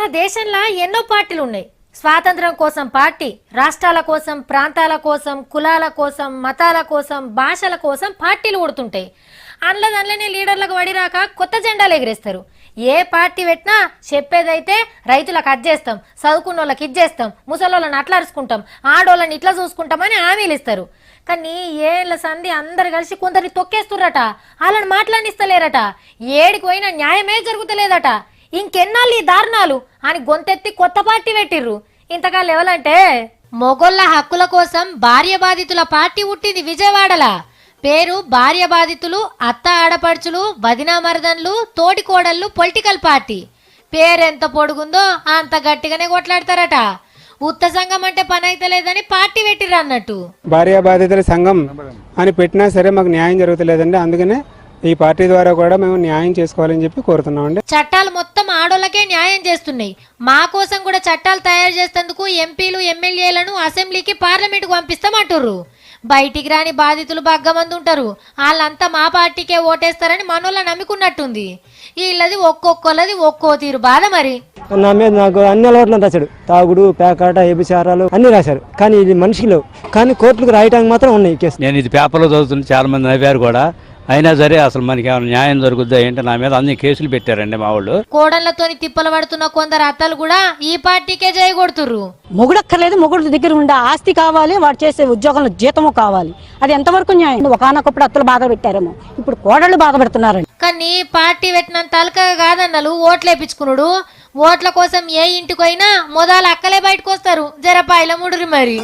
మన దేశంలో ఎన్నో పార్టీలు ఉన్నాయి. స్వాతంత్రం కోసం పార్టీ, రాష్ట్రాల కోసం, ప్రాంతాల కోసం, కులాల కోసం, మతాల కోసం, భాషల కోసం పార్టీలు కొడుతుంటాయి. అందులోనే లీడర్లకు వడిరాక కొత్త జెండాలు ఎగిరేస్తారు. ఏ పార్టీ పెట్టినా చెప్పేదైతే రైతులకు అది చేస్తాం, చదువుకున్న వాళ్ళకి ఇది చేస్తాం, ముసలోళ్ళని అట్లా అరుచుకుంటాం, ఆడోళ్ళని ఇట్లా చూసుకుంటామని హామీలు ఇస్తారు. కానీ ఏళ్ళ సంధి అందరు కలిసి కొందరిని తొక్కేస్తుర్రట, వాళ్ళని మాట్లాడిస్తలేరట, ఏడికి పోయినా న్యాయమే జరుగుతలేదట. ఇంకెన్నాళ్ళు ఈ దారుణాలు అని గొంతెత్తి కొత్త పార్టీ పెట్టిర్రు. ఇంతగా లెవలంటే మొగోళ్ళ హక్కుల కోసం భార్య బాధితుల పార్టీ పుట్టింది విజయవాడలా. పేరు భార్య బాధితులు, అత్త ఆడపడుచులు, వదిన మరదన్లు, తోటి కోడళ్ళు పొలిటికల్ పార్టీ. పేరెంత పొడుగుందో అంత గట్టిగానే కొట్లాడతారట. ఉత్త సంఘం అంటే పని అయితే లేదని పార్టీ పెట్టిర్రు అన్నట్టు. భార్య బాధితుల సంఘం అని పెట్టినా సరే మాకు న్యాయం జరుగుతలేదండి. అందుకనే ఈ పార్టీ ద్వారా కూడా మేము న్యాయం చేసుకోవాలని చెప్పి కోరుతున్నామండి. చట్టాలు మొత్తం ఆడోళ్ళకే న్యాయం చేస్తున్నాయి. మా కోసం కూడా చట్టాలు తయారు చేసేందుకు ఎంపీలు, ఎమ్మెల్యేలను అసెంబ్లీకి, పార్లమెంట్కు పంపిస్తామంటుర్రు. బయటికి రాని బాధితులు బగ్గమంది ఉంటారు. వాళ్ళంతా మా పార్టీకే ఓటేస్తారని మనోళ్ళ నమ్ముకున్నట్టుంది. వీళ్ళది ఒక్కొక్కళ్ళది ఒక్కో తీరు బాధ. మరి నా మీద నాకు అన్ని అలవాట్లు రాశాడు. తాగుడు, పేకాట, వ్యభిచారాలు అన్ని రాశారు. కానీ ఇది మనిషిలో, కానీ కోర్టులకు రాయడానికి మాత్రం ఉన్నాయి కేసు. నేను ఇది పేపర్లో చదువుతున్నా, చాలా మంది నవ్వారు కూడా. అయినా సరే అసలు మనకి ఏమైనా న్యాయం దొరుకుద్దా ఏంటో నా మీద అన్ని కేసులు పెట్టారండి మా వాళ్ళు. కోడళ్లతోని తిప్పలు పడుతున్న కొందరు అత్తలు కూడా ఈ పార్టీకే చేయగొడుతుర్రు. మొగుడక్కర్లేదు, మొగుడు దగ్గర ఉండే ఆస్తి కావాలి, వాడు చేసే ఉద్యోగంలో జీతము కావాలి. అది ఎంతవరకు న్యాయం? ఒకనొకప్పుడు అత్తలు బాధ పెట్టారేమో, ఇప్పుడు కోడళ్ళు బాధ పెడుతున్నారు. కానీ పార్టీ పెట్టినంత అలకగా కాదన్నలు ఓట్లేపించుకున్నాడు. ఓట్ల కోసం ఏ ఇంటికైనా మొదలు అక్కలే బయటకు వస్తారు. జరపాయిల ముడురి మరి.